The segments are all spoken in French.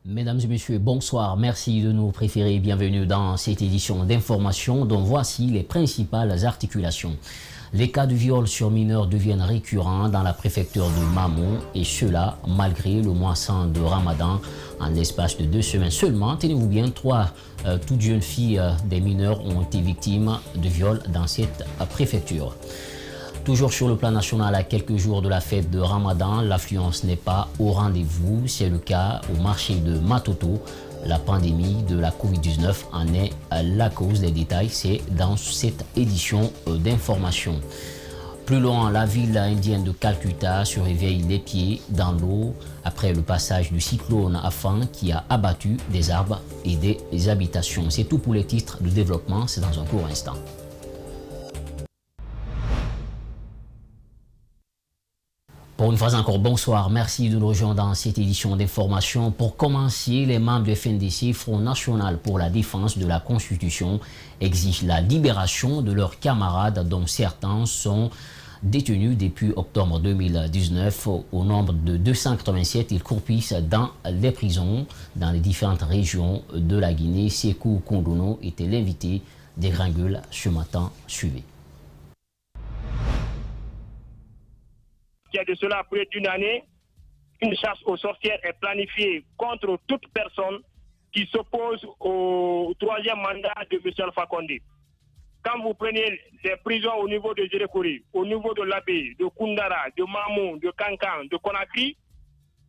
Mesdames et messieurs, bonsoir. Merci de nous préférer. Bienvenue dans cette édition d'information dont voici les principales articulations. Les cas de viol sur mineurs deviennent récurrents dans la préfecture de Mamou et cela malgré le mois saint de Ramadan. En l'espace de 2 semaines seulement, tenez-vous bien, 3 toutes jeunes filles des mineurs ont été victimes de viol dans cette préfecture. Toujours sur le plan national, à quelques jours de la fête de Ramadan, l'affluence n'est pas au rendez-vous. C'est le cas au marché de Matoto. La pandémie de la Covid-19 en est la cause. Des détails, c'est dans cette édition d'information. Plus loin, la ville indienne de Calcutta se réveille les pieds dans l'eau après le passage du cyclone Afan qui a abattu des arbres et des habitations. C'est tout pour les titres de développement, c'est dans un court instant. Pour une fois encore, bonsoir. Merci de nous rejoindre dans cette édition d'information. Pour commencer, les membres du FNDC, Front National pour la défense de la Constitution, exigent la libération de leurs camarades dont certains sont détenus depuis octobre 2019. Au nombre de 287, ils croupissent dans les prisons dans les différentes régions de la Guinée. Sékou Kondono était l'invité des Gringules ce matin. Suivez. Il y a de cela près d'une année, une chasse aux sorcières est planifiée contre toute personne qui s'oppose au 3e mandat de M. Alpha Condé. Quand vous prenez les prisons au niveau de Djerekouri, au niveau de Labé, de Koundara, de Mamou, de Kankan, de Conakry,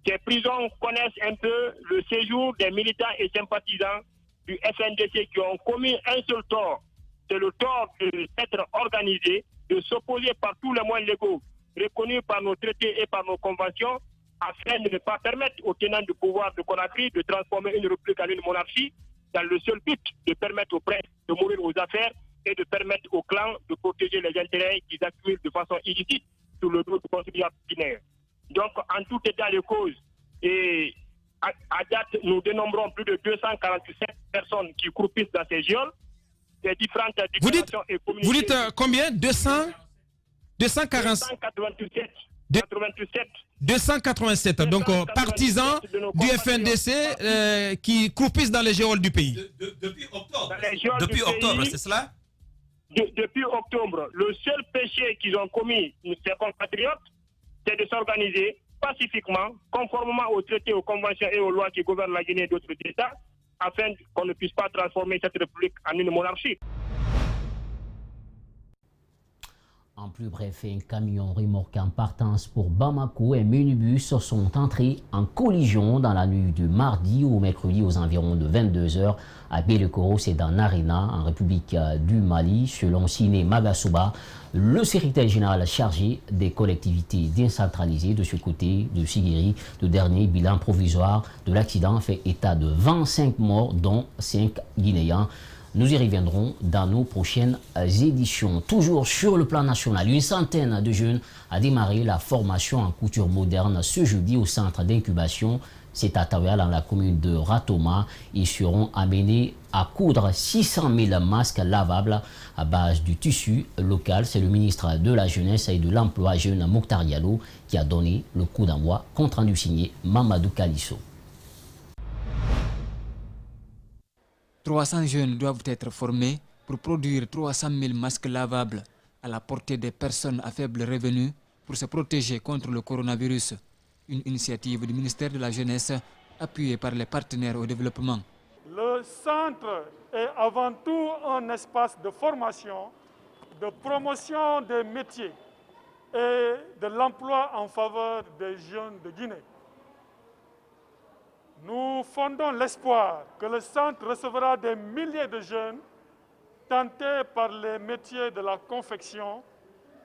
ces prisons connaissent un peu le séjour des militants et sympathisants du FNDC qui ont commis un seul tort. C'est le tort d'être organisé, de s'opposer par tous les moyens légaux reconnus par nos traités et par nos conventions, afin de ne pas permettre aux tenants du pouvoir de Conakry de transformer une république en une monarchie, dans le seul but de permettre aux princes de mourir aux affaires et de permettre aux clans de protéger les intérêts qu'ils accumulent de façon illicite sur le dos du contribuable guinéen. Donc, en tout état de cause, et à date, nous dénombrons plus de 247 personnes qui croupissent dans ces geôles. Ces différentes dimensions et communautés. Vous dites combien 287. Donc, partisans du FNDC qui croupissent dans les geôles du pays. Depuis octobre. Depuis octobre, c'est cela? Depuis octobre. Le seul péché qu'ils ont commis, ces compatriotes, c'est de s'organiser pacifiquement, conformément aux traités, aux conventions et aux lois qui gouvernent la Guinée et d'autres États, afin qu'on ne puisse pas transformer cette république en une monarchie. En plus bref, un camion remorque en partance pour Bamako et un minibus sont entrés en collision dans la nuit du mardi au mercredi aux environs de 22h à Bélekoro, c'est dans Narena, en République du Mali. Selon Siné Magasuba, le secrétaire général chargé des collectivités décentralisées de ce côté de Sigiri, le dernier bilan provisoire de l'accident fait état de 25 morts, dont 5 Guinéens. Nous y reviendrons dans nos prochaines éditions. Toujours sur le plan national, une centaine de jeunes a démarré la formation en couture moderne ce jeudi au centre d'incubation. C'est à Taouya, dans la commune de Ratoma. Ils seront amenés à coudre 600 000 masques lavables à base du tissu local. C'est le ministre de la Jeunesse et de l'Emploi jeune Mokhtar Diallo qui a donné le coup d'envoi. Compte rendu signé Mamadou Kalisso. 300 jeunes doivent être formés pour produire 300 000 masques lavables à la portée des personnes à faible revenu pour se protéger contre le coronavirus. Une initiative du ministère de la Jeunesse appuyée par les partenaires au développement. Le centre est avant tout un espace de formation, de promotion des métiers et de l'emploi en faveur des jeunes de Guinée. Nous fondons l'espoir que le centre recevra des milliers de jeunes tentés par les métiers de la confection,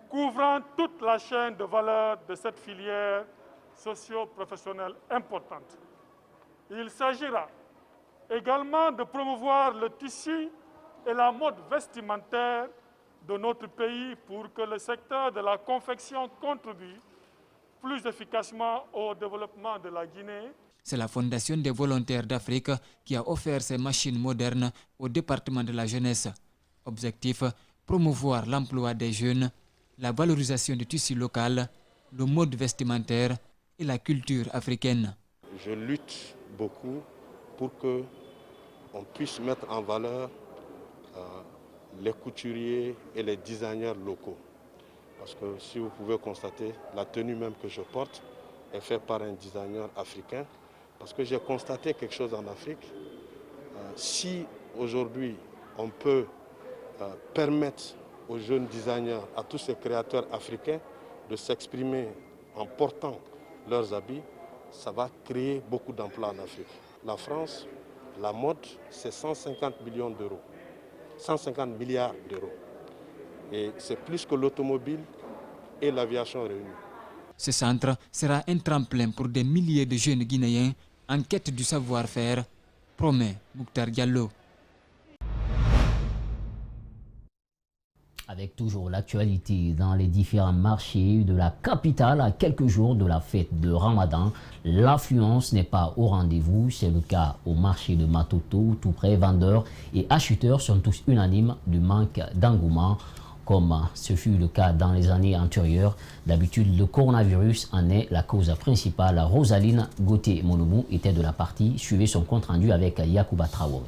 couvrant toute la chaîne de valeur de cette filière socio-professionnelle importante. Il s'agira également de promouvoir le tissu et la mode vestimentaire de notre pays pour que le secteur de la confection contribue plus efficacement au développement de la Guinée. C'est la Fondation des volontaires d'Afrique qui a offert ces machines modernes au département de la jeunesse. Objectif, promouvoir l'emploi des jeunes, la valorisation du tissu local, le mode vestimentaire et la culture africaine. Je lutte beaucoup pour qu'on puisse mettre en valeur les couturiers et les designers locaux. Parce que si vous pouvez constater, la tenue même que je porte est faite par un designer africain. Parce que j'ai constaté quelque chose en Afrique. Si aujourd'hui on peut permettre aux jeunes designers, à tous ces créateurs africains de s'exprimer en portant leurs habits, ça va créer beaucoup d'emplois en Afrique. La France, la mode, c'est 150 millions d'euros, 150 milliards d'euros. Et c'est plus que l'automobile et l'aviation réunis. Ce centre sera un tremplin pour des milliers de jeunes Guinéens en quête du savoir-faire, promet Mouktar Diallo. Avec toujours l'actualité dans les différents marchés de la capitale à quelques jours de la fête de Ramadan, l'affluence n'est pas au rendez-vous. C'est le cas au marché de Matoto. Tout près, vendeurs et acheteurs sont tous unanimes du manque d'engouement, comme ce fut le cas dans les années antérieures. D'habitude, le coronavirus en est la cause principale. Rosaline Gauthier-Monomou était de la partie. Suivez son compte rendu avec Yacouba Traoré.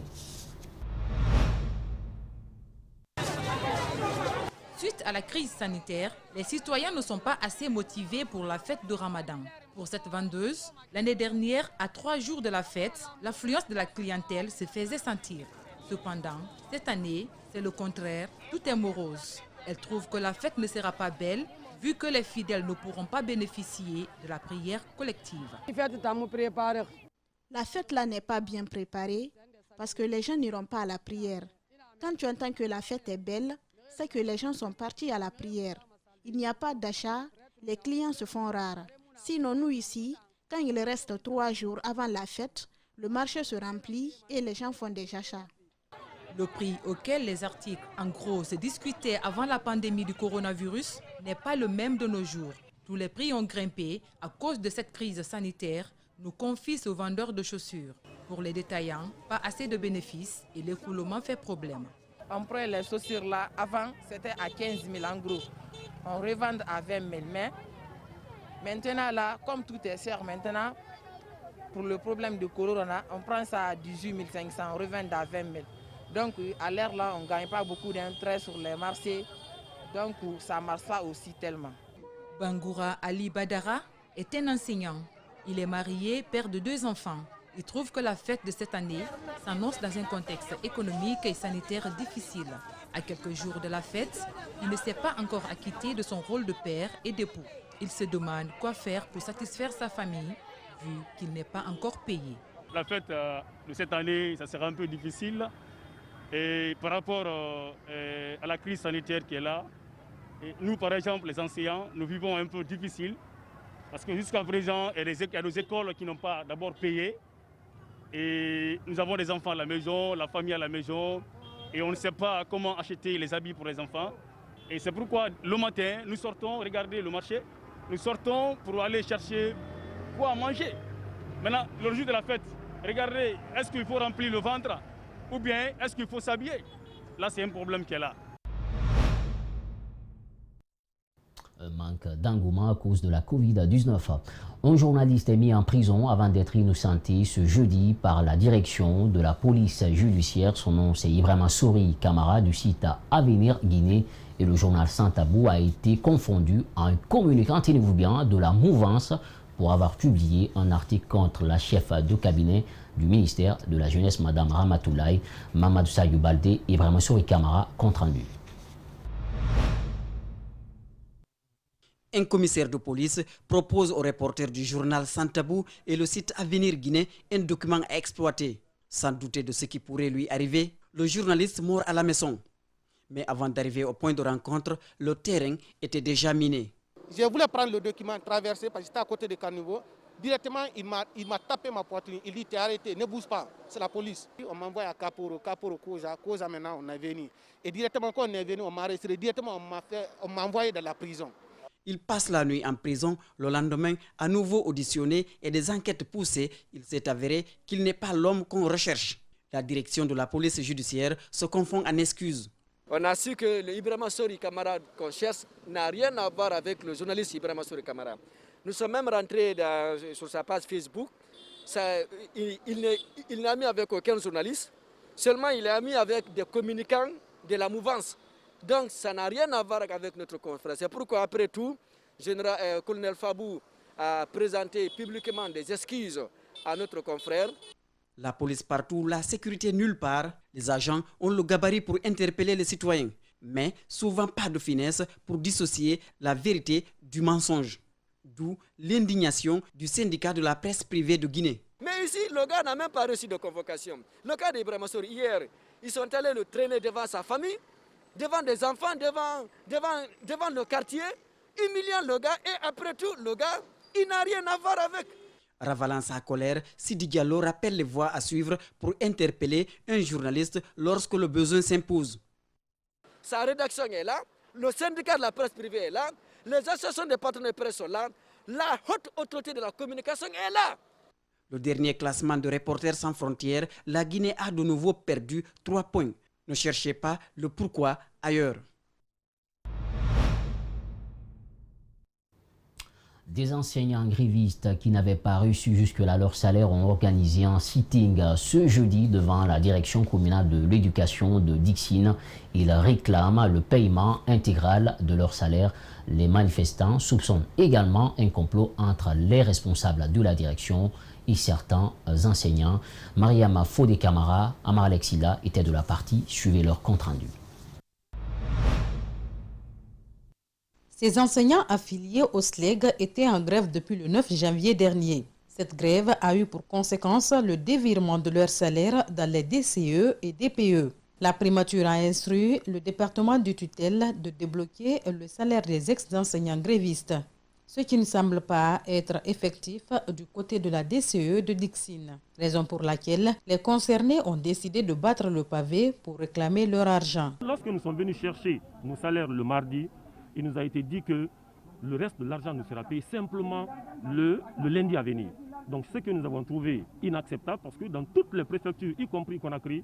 Suite à la crise sanitaire, les citoyens ne sont pas assez motivés pour la fête de Ramadan. Pour cette vendeuse, l'année dernière, à 3 jours de la fête, l'affluence de la clientèle se faisait sentir. Cependant, cette année, c'est le contraire, tout est morose. Elle trouve que la fête ne sera pas belle, vu que les fidèles ne pourront pas bénéficier de la prière collective. La fête là n'est pas bien préparée parce que les gens n'iront pas à la prière. Quand tu entends que la fête est belle, c'est que les gens sont partis à la prière. Il n'y a pas d'achat, les clients se font rares. Sinon, nous ici, quand il reste 3 jours avant la fête, le marché se remplit et les gens font des achats. Le prix auquel les articles en gros se discutaient avant la pandémie du coronavirus n'est pas le même de nos jours. Tous les prix ont grimpé à cause de cette crise sanitaire, nous confie ce vendeur de chaussures. Pour les détaillants, pas assez de bénéfices et l'écoulement fait problème. On prend les chaussures là, avant c'était à 15 000 en gros. On revend à 20 000, mais maintenant là, comme tout est cher maintenant, pour le problème de corona, on prend ça à 18 500, on revend à 20 000. Donc à l'heure là, on ne gagne pas beaucoup d'intérêt sur les marchés, donc ça ne marche pas aussi tellement. Bangoura Ali Badara est un enseignant. Il est marié, père de 2 enfants. Il trouve que la fête de cette année s'annonce dans un contexte économique et sanitaire difficile. À quelques jours de la fête, il ne s'est pas encore acquitté de son rôle de père et d'époux. Il se demande quoi faire pour satisfaire sa famille, vu qu'il n'est pas encore payé. La fête de cette année, ça sera un peu difficile. Et par rapport à la crise sanitaire qui est là, et nous, par exemple, les enseignants, nous vivons un peu difficile. Parce que jusqu'à présent, il y a des écoles qui n'ont pas d'abord payé. Et nous avons des enfants à la maison, la famille à la maison, et on ne sait pas comment acheter les habits pour les enfants. Et c'est pourquoi le matin, nous sortons regarder le marché, nous sortons pour aller chercher quoi manger. Maintenant, le jour de la fête, regardez, est-ce qu'il faut remplir le ventre ou bien est-ce qu'il faut s'habiller? Là, c'est un problème qui est là. Un manque d'engouement à cause de la Covid-19. Un journaliste est mis en prison avant d'être innocenté ce jeudi par la direction de la police judiciaire. Son nom, c'est Ibrahima Sori Camara du site Avenir Guinée. Et le journal Sans Tabou a été confondu à un communicant, tenez-vous bien, de la mouvance pour avoir publié un article contre la chef de cabinet du ministère de la Jeunesse, Mme Ramatoulaye Mamadou Sayou Baldé. Ibrahima Sori Camara, compte rendu. Un commissaire de police propose aux reporters du journal Sans Tabou et le site Avenir Guinée un document à exploiter. Sans douter de ce qui pourrait lui arriver, le journaliste mord à la maison. Mais avant d'arriver au point de rencontre, le terrain était déjà miné. Je voulais prendre le document, traverser parce que j'étais à côté de caniveau. Directement, il m'a tapé ma poitrine. Il dit, t'es arrêté, ne bouge pas, c'est la police. On m'a envoyé à Kaporo, Koza maintenant on est venu. Et directement quand on est venu, on m'a arrêté. Directement on m'a envoyé dans la prison. Il passe la nuit en prison. Le lendemain, à nouveau auditionné et des enquêtes poussées, il s'est avéré qu'il n'est pas l'homme qu'on recherche. La direction de la police judiciaire se confond en excuses. On a su que le Ibrahima Sori Camara qu'on cherche n'a rien à voir avec le journaliste Ibrahima Sori Camara. Nous sommes même rentrés sur sa page Facebook il n'a mis avec aucun journaliste, seulement il est ami avec des communicants de la mouvance. Donc ça n'a rien à voir avec notre confrère. C'est pourquoi après tout, colonel Fabou a présenté publiquement des excuses à notre confrère. La police partout, la sécurité nulle part. Les agents ont le gabarit pour interpeller les citoyens, mais souvent pas de finesse pour dissocier la vérité du mensonge. D'où l'indignation du syndicat de la presse privée de Guinée. Mais ici, le gars n'a même pas reçu de convocation. Le cas d'Ibrahima Sori, hier, ils sont allés le traîner devant sa famille, devant des enfants, devant le quartier, humiliant le gars, et après tout, le gars, il n'a rien à voir avec. Ravalant sa colère, Sidi Diallo rappelle les voies à suivre pour interpeller un journaliste lorsque le besoin s'impose. Sa rédaction est là, le syndicat de la presse privée est là, les associations des partenaires presse sont là, la haute autorité de la communication est là. Le dernier classement de Reporters sans frontières, la Guinée a de nouveau perdu 3 points. Ne cherchez pas le pourquoi ailleurs. Des enseignants grévistes qui n'avaient pas reçu jusque-là leur salaire ont organisé un sitting ce jeudi devant la direction communale de l'éducation de Dixine. Ils réclament le paiement intégral de leur salaire. Les manifestants soupçonnent également un complot entre les responsables de la direction et certains enseignants. Mariama Fodé Camara, Amar Alexila étaient de la partie. Suivez leur compte rendu. Ces enseignants affiliés au SLEG étaient en grève depuis le 9 janvier dernier. Cette grève a eu pour conséquence le dévirement de leur salaire dans les DCE et DPE. La primature a instruit le département du tutelle de débloquer le salaire des ex-enseignants grévistes, ce qui ne semble pas être effectif du côté de la DCE de Dixine, raison pour laquelle les concernés ont décidé de battre le pavé pour réclamer leur argent. Lorsque nous sommes venus chercher nos salaires le mardi, il nous a été dit que le reste de l'argent ne sera payé simplement le lundi à venir. Donc ce que nous avons trouvé inacceptable parce que dans toutes les préfectures, y compris Conakry,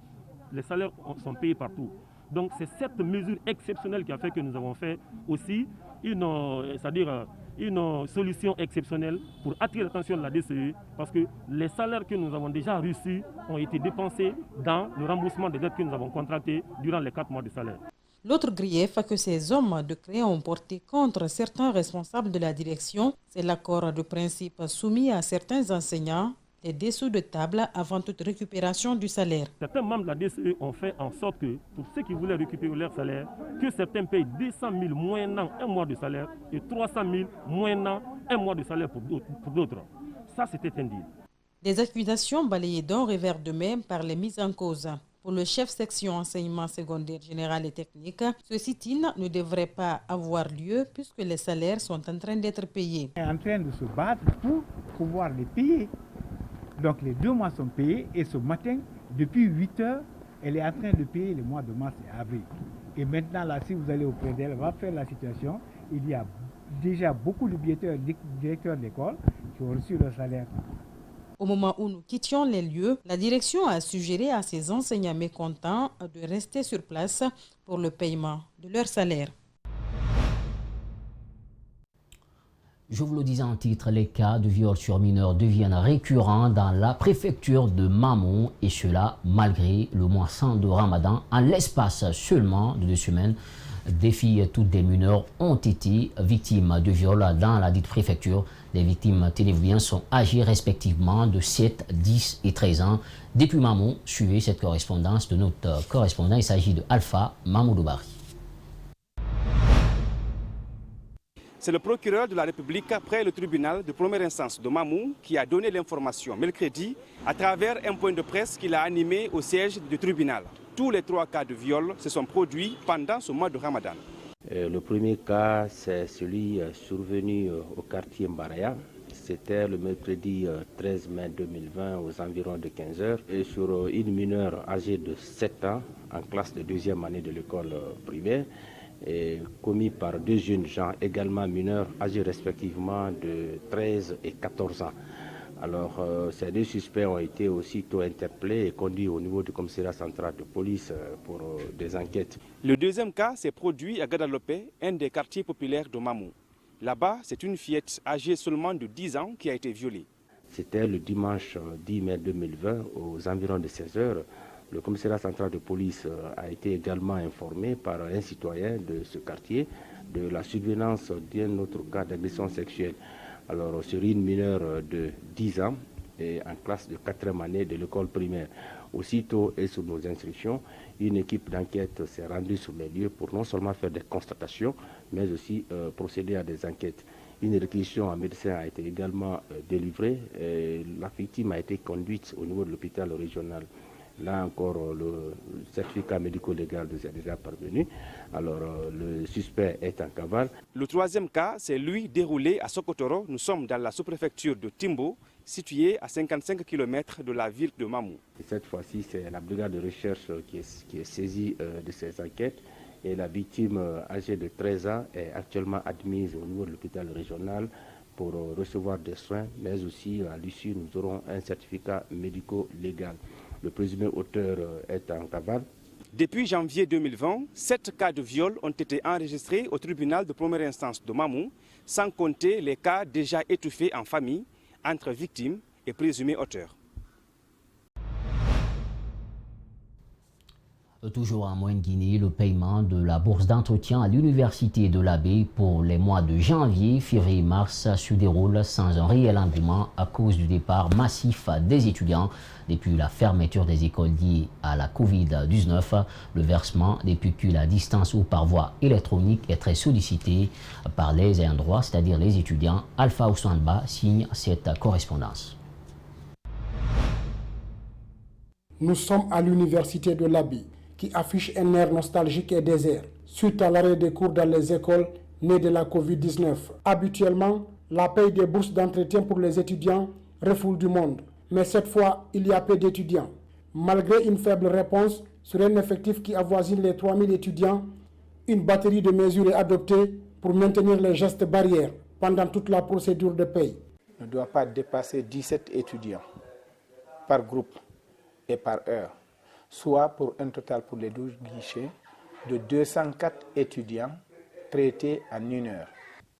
les salaires sont payés partout. Donc c'est cette mesure exceptionnelle qui a fait que nous avons fait aussi une solution exceptionnelle pour attirer l'attention de la DCE parce que les salaires que nous avons déjà reçus ont été dépensés dans le remboursement des dettes que nous avons contractées durant les 4 mois de salaire. L'autre grief que ces hommes de CREA ont porté contre certains responsables de la direction, c'est l'accord de principe soumis à certains enseignants, les dessous de table avant toute récupération du salaire. Certains membres de la DCE ont fait en sorte que, pour ceux qui voulaient récupérer leur salaire, que certains payent 200 000 moyennant un mois de salaire et 300 000 moyennant un mois de salaire pour d'autres. Ça, c'était un deal. Des accusations balayées d'un revers de main par les mises en cause. Pour le chef section enseignement secondaire général et technique, ce sit-in ne devrait pas avoir lieu puisque les salaires sont en train d'être payés. Elle est en train de se battre pour pouvoir les payer. Donc les 2 mois sont payés et ce matin, depuis 8 heures, elle est en train de payer les mois de mars et avril. Et maintenant, là, si vous allez auprès d'elle, elle va faire la situation. Il y a déjà beaucoup de directeurs d'école qui ont reçu leur salaire. Au moment où nous quittions les lieux, la direction a suggéré à ses enseignants mécontents de rester sur place pour le paiement de leur salaire. Je vous le disais en titre, les cas de viol sur mineurs deviennent récurrents dans la préfecture de Mamou et cela malgré le mois saint de Ramadan. En l'espace seulement de 2 semaines, des filles, toutes des mineurs, ont été victimes de viol dans la dite préfecture. Les victimes télévisions sont âgées respectivement de 7, 10 et 13 ans. Depuis Mamou, suivez cette correspondance de notre correspondant. Il s'agit de Alpha Mamoudou-Bari. C'est le procureur de la République près le tribunal de première instance de Mamou qui a donné l'information mercredi à travers un point de presse qu'il a animé au siège du tribunal. Tous les 3 cas de viol se sont produits pendant ce mois de Ramadan. Le premier cas, c'est celui survenu au quartier Mbaraya. C'était le mercredi 13 mai 2020 aux environs de 15 h et sur une mineure âgée de 7 ans en classe de 2e année de l'école primaire. Et commis par 2 jeunes gens également mineurs âgés respectivement de 13 et 14 ans. Alors ces 2 suspects ont été aussitôt interpellés et conduits au niveau du commissariat central de police pour des enquêtes. Le deuxième cas s'est produit à Gadalopé, un des quartiers populaires de Mamou. Là-bas, c'est une fillette âgée seulement de 10 ans qui a été violée. C'était le dimanche 10 mai 2020 aux environs de 16 h. Le commissariat central de police a été également informé par un citoyen de ce quartier de la survenance d'un autre cas d'agression sexuelle. Alors, sur une mineure de 10 ans et en classe de 4e année de l'école primaire. Aussitôt et sous nos instructions, une équipe d'enquête s'est rendue sur les lieux pour non seulement faire des constatations, mais aussi procéder à des enquêtes. Une réquisition en médecin a été également délivrée. Et la victime a été conduite au niveau de l'hôpital régional. Là encore, le certificat médico-légal est déjà parvenu. Alors, le suspect est en cavale. Le troisième cas, c'est lui déroulé à Sokotoro. Nous sommes dans la sous-préfecture de Timbo, située à 55 km de la ville de Mamou. Cette fois-ci, c'est la brigade de recherche qui est saisie de ces enquêtes. Et la victime âgée de 13 ans est actuellement admise au niveau de l'hôpital régional pour recevoir des soins, mais aussi à l'issue, nous aurons un certificat médico-légal. Le présumé auteur est en cavale. Depuis janvier 2020, 7 cas de viol ont été enregistrés au tribunal de première instance de Mamou, sans compter les cas déjà étouffés en famille entre victimes et présumés auteurs. Toujours en Moyenne-Guinée, le paiement de la bourse d'entretien à l'université de l'Abbé pour les mois de janvier, février et mars se déroule sans un réel engouement à cause du départ massif des étudiants. Depuis la fermeture des écoles liées à la Covid-19, le versement des pécules à distance ou par voie électronique est très sollicité par les ayants droit, c'est-à-dire les étudiants. Alpha Ouswanba signe cette correspondance. Nous sommes à l'université de l'Abbé, qui affiche un air nostalgique et désert, suite à l'arrêt des cours dans les écoles nées de la Covid-19. Habituellement, la paye des bourses d'entretien pour les étudiants refoule du monde. Mais cette fois, il y a peu d'étudiants. Malgré une faible réponse sur un effectif qui avoisine les 3000 étudiants, une batterie de mesures est adoptée pour maintenir les gestes barrières pendant toute la procédure de paye. Ne doit pas dépasser 17 étudiants par groupe et par heure, soit pour un total pour les 12 guichets de 204 étudiants traités en 1 heure.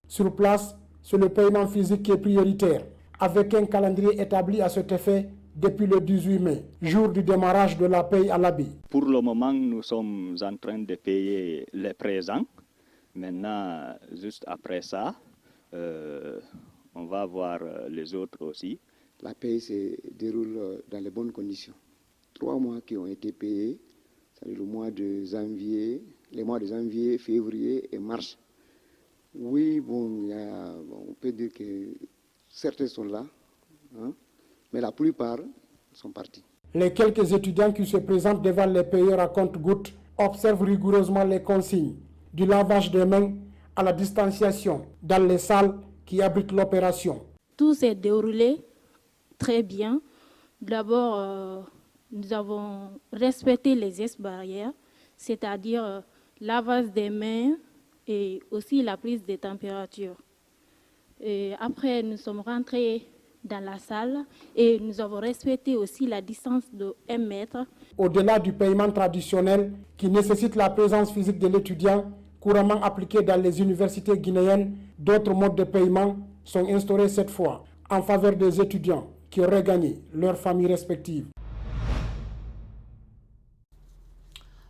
Sur place, c'est le paiement physique qui est prioritaire, avec un calendrier établi à cet effet depuis le 18 mai, jour du démarrage de la paye à l'Abbé. Pour le moment, nous sommes en train de payer les présents. Maintenant, juste après ça, on va voir les autres aussi. La paye se déroule dans les bonnes conditions. 3 mois qui ont été payés, c'est-à-dire les mois de janvier, février et mars. Oui, on peut dire que certains sont là, hein, mais la plupart sont partis. Les quelques étudiants qui se présentent devant les payeurs à compte-gouttes observent rigoureusement les consignes, du lavage des mains à la distanciation dans les salles qui abritent l'opération. Tout s'est déroulé très bien. D'abord, nous avons respecté les gestes barrières, c'est-à-dire lavage des mains et aussi la prise des températures. Et après, nous sommes rentrés dans la salle et nous avons respecté aussi la distance de 1 mètre. Au-delà du paiement traditionnel qui nécessite la présence physique de l'étudiant, couramment appliqué dans les universités guinéennes, d'autres modes de paiement sont instaurés cette fois en faveur des étudiants qui auraient gagné leurs familles respectives.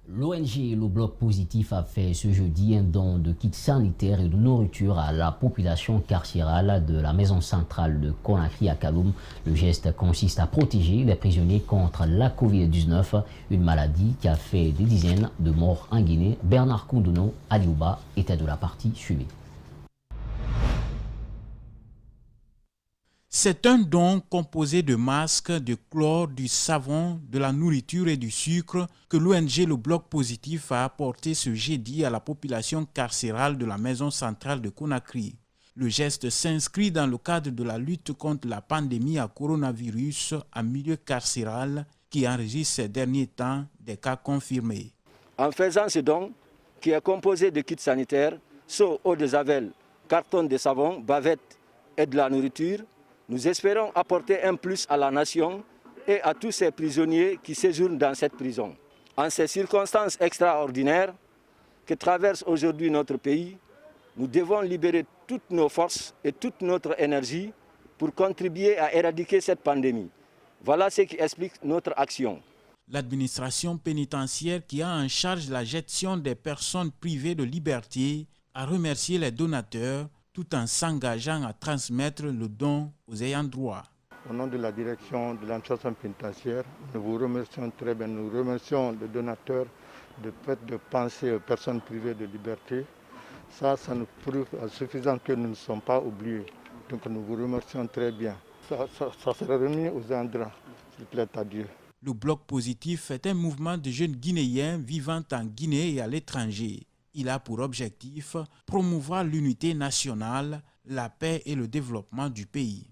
L'ONG Le Bloc Positif a fait ce jeudi un don de kits sanitaires et de nourriture à la population carcérale de la maison centrale de Conakry à Kaloum. Le geste consiste à protéger les prisonniers contre la Covid-19, une maladie qui a fait des dizaines de morts en Guinée. Bernard Koundouno, Aliouba, était de la partie suivie. C'est un don composé de masques, de chlore, du savon, de la nourriture et du sucre que l'ONG Le Bloc Positif a apporté ce jeudi à la population carcérale de la maison centrale de Conakry. Le geste s'inscrit dans le cadre de la lutte contre la pandémie à coronavirus en milieu carcéral qui enregistre ces derniers temps des cas confirmés. En faisant ce don, qui est composé de kits sanitaires, seaux, eau de javel, cartons de savon, bavettes et de la nourriture, nous espérons apporter un plus à la nation et à tous ces prisonniers qui séjournent dans cette prison. En ces circonstances extraordinaires que traverse aujourd'hui notre pays, nous devons libérer toutes nos forces et toute notre énergie pour contribuer à éradiquer cette pandémie. Voilà ce qui explique notre action. L'administration pénitentiaire qui a en charge la gestion des personnes privées de liberté a remercié les donateurs tout en s'engageant à transmettre le don aux ayants droit. Au nom de la direction de l'administration pénitentiaire, nous vous remercions très bien. Nous remercions les donateurs de fait de penser aux personnes privées de liberté. Ça nous prouve à suffisant que nous ne sommes pas oubliés. Donc nous vous remercions très bien. Ça sera remis aux endroits, s'il plaît à Dieu. Le Bloc positif est un mouvement de jeunes Guinéens vivant en Guinée et à l'étranger. Il a pour objectif promouvoir l'unité nationale, la paix et le développement du pays.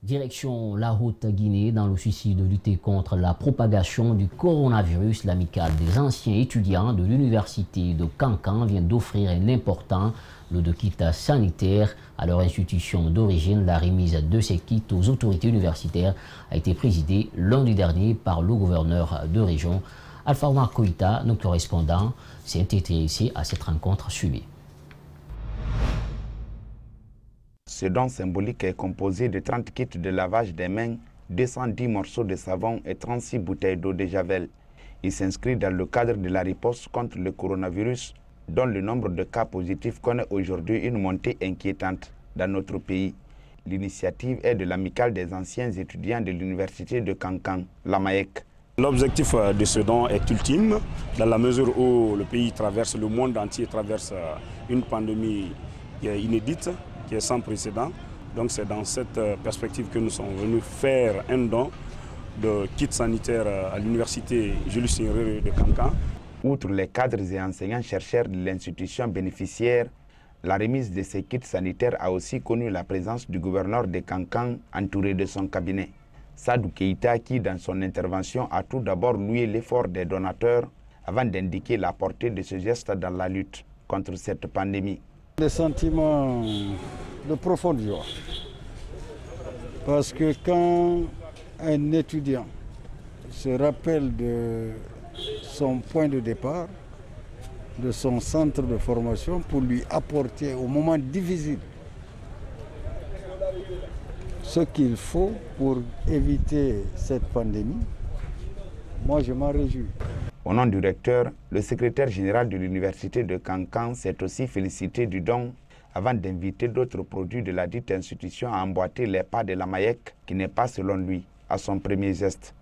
Direction la Haute-Guinée, dans le souci de lutter contre la propagation du coronavirus, l'amicale des anciens étudiants de l'université de Kankan vient d'offrir un important lot de kits sanitaires à leur institution d'origine. La remise de ces kits aux autorités universitaires a été présidée lundi dernier par le gouverneur de région. Alpha Omar Koïta, notre correspondant, s'est intéressé à cette rencontre suivie. Ce don symbolique est composé de 30 kits de lavage des mains, 210 morceaux de savon et 36 bouteilles d'eau de javel. Il s'inscrit dans le cadre de la riposte contre le coronavirus, dont le nombre de cas positifs connaît aujourd'hui une montée inquiétante dans notre pays. L'initiative est de l'amicale des anciens étudiants de l'université de Kankan, la MAEC. L'objectif de ce don est ultime, dans la mesure où le pays traverse, le monde entier traverse une pandémie qui est inédite, qui est sans précédent. Donc c'est dans cette perspective que nous sommes venus faire un don de kits sanitaires à l'université Julius Nyerere de Kankan. Outre les cadres et enseignants-chercheurs de l'institution bénéficiaire, la remise de ces kits sanitaires a aussi connu la présence du gouverneur de Kankan entouré de son cabinet. Sadou Keïta qui, dans son intervention, a tout d'abord loué l'effort des donateurs avant d'indiquer la portée de ce geste dans la lutte contre cette pandémie. Des sentiments de profonde joie. Parce que quand un étudiant se rappelle de son point de départ, de son centre de formation, pour lui apporter au moment difficile ce qu'il faut pour éviter cette pandémie, moi je m'en réjouis. Au nom du recteur, le secrétaire général de l'université de Kankan s'est aussi félicité du don avant d'inviter d'autres produits de la dite institution à emboîter les pas de la MAEC qui n'est pas, selon lui, à son premier geste.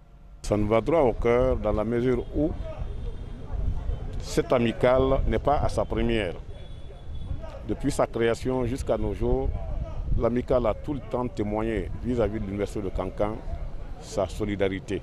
Ça nous va droit au cœur dans la mesure où cette amicale n'est pas à sa première. Depuis sa création jusqu'à nos jours, l'amicale a tout le temps témoigné vis-à-vis de l'université de Kankan sa solidarité.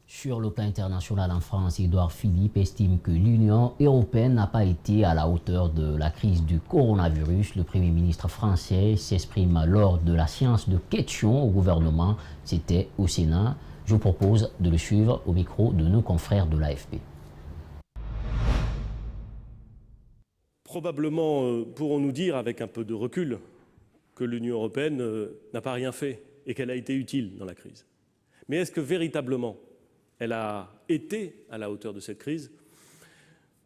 Sur le plan international en France, Édouard Philippe estime que l'Union européenne n'a pas été à la hauteur de la crise du coronavirus. Le Premier ministre français s'exprime lors de la séance de questions au gouvernement. C'était au Sénat. Je vous propose de le suivre au micro de nos confrères de l'AFP. Probablement pourrons-nous dire avec un peu de recul que l'Union européenne n'a pas rien fait et qu'elle a été utile dans la crise. Mais est-ce que véritablement elle a été à la hauteur de cette crise?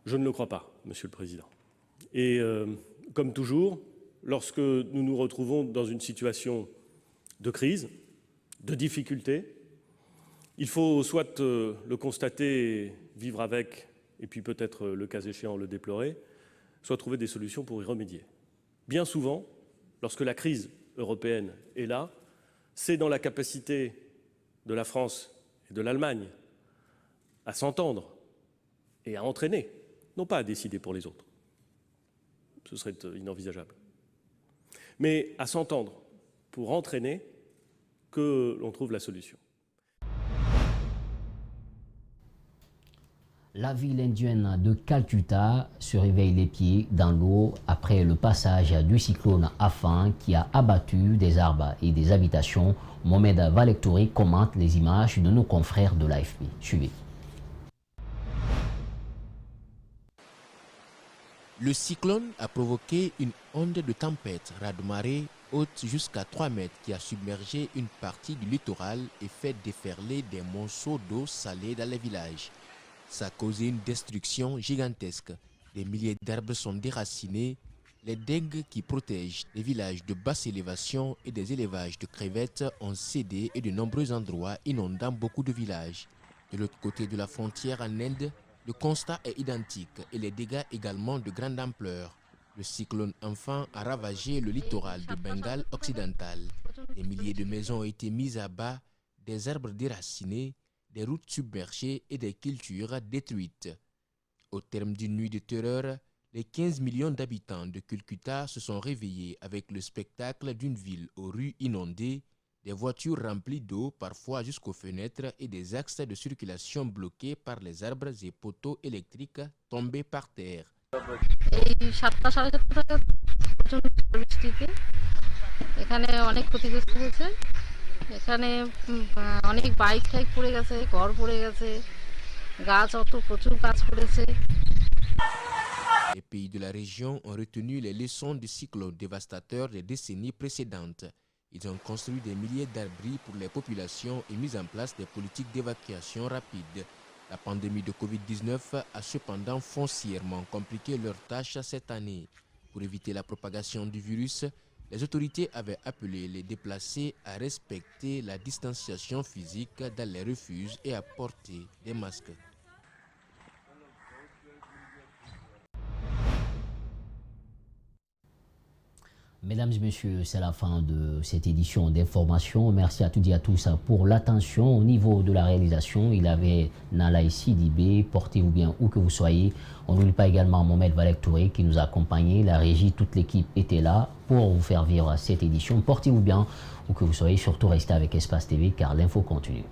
Je ne le crois pas, Monsieur le Président. Et comme toujours, lorsque nous nous retrouvons dans une situation de crise, de difficulté, il faut soit le constater, vivre avec, et puis peut-être le cas échéant le déplorer, soit trouver des solutions pour y remédier. Bien souvent, lorsque la crise européenne est là, c'est dans la capacité de la France et de l'Allemagne à s'entendre et à entraîner, non pas à décider pour les autres. Ce serait inenvisageable. Mais à s'entendre pour entraîner que l'on trouve la solution. La ville indienne de Calcutta se réveille les pieds dans l'eau après le passage du cyclone Amphan qui a abattu des arbres et des habitations. Mohamed Valektouré commente les images de nos confrères de l'AFP. Suivez. Le cyclone a provoqué une onde de tempête raz-de-marée haute jusqu'à 3 mètres qui a submergé une partie du littoral et fait déferler des monceaux d'eau salée dans les villages. Ça a causé une destruction gigantesque. Des milliers d'arbres sont déracinés. Les digues qui protègent les villages de basse élévation et des élevages de crevettes ont cédé et de nombreux endroits inondant beaucoup de villages. De l'autre côté de la frontière en Inde, le constat est identique et les dégâts également de grande ampleur. Le cyclone Amphan a ravagé le littoral de Bengale occidental. Des milliers de maisons ont été mises à bas, des arbres déracinés, des routes submergées et des cultures détruites. Au terme d'une nuit de terreur, les 15 millions d'habitants de Calcutta se sont réveillés avec le spectacle d'une ville aux rues inondées, des voitures remplies d'eau parfois jusqu'aux fenêtres et des axes de circulation bloqués par les arbres et poteaux électriques tombés par terre. Les pays de la région ont retenu les leçons du cyclone dévastateur des décennies précédentes. Ils ont construit des milliers d'abris pour les populations et mis en place des politiques d'évacuation rapide. La pandémie de Covid-19 a cependant foncièrement compliqué leurs tâches cette année. Pour éviter la propagation du virus, les autorités avaient appelé les déplacés à respecter la distanciation physique dans les refuges et à porter des masques. Mesdames et messieurs, c'est la fin de cette édition d'information. Merci à toutes et à tous pour l'attention. Au niveau de la réalisation, il avait Nala Sidibé, portez-vous bien où que vous soyez. On n'oublie pas également Mohamed Valek Touré qui nous a accompagnés. La régie, toute l'équipe était là pour vous faire vivre cette édition. Portez-vous bien où que vous soyez. Surtout restez avec Espace TV car l'info continue.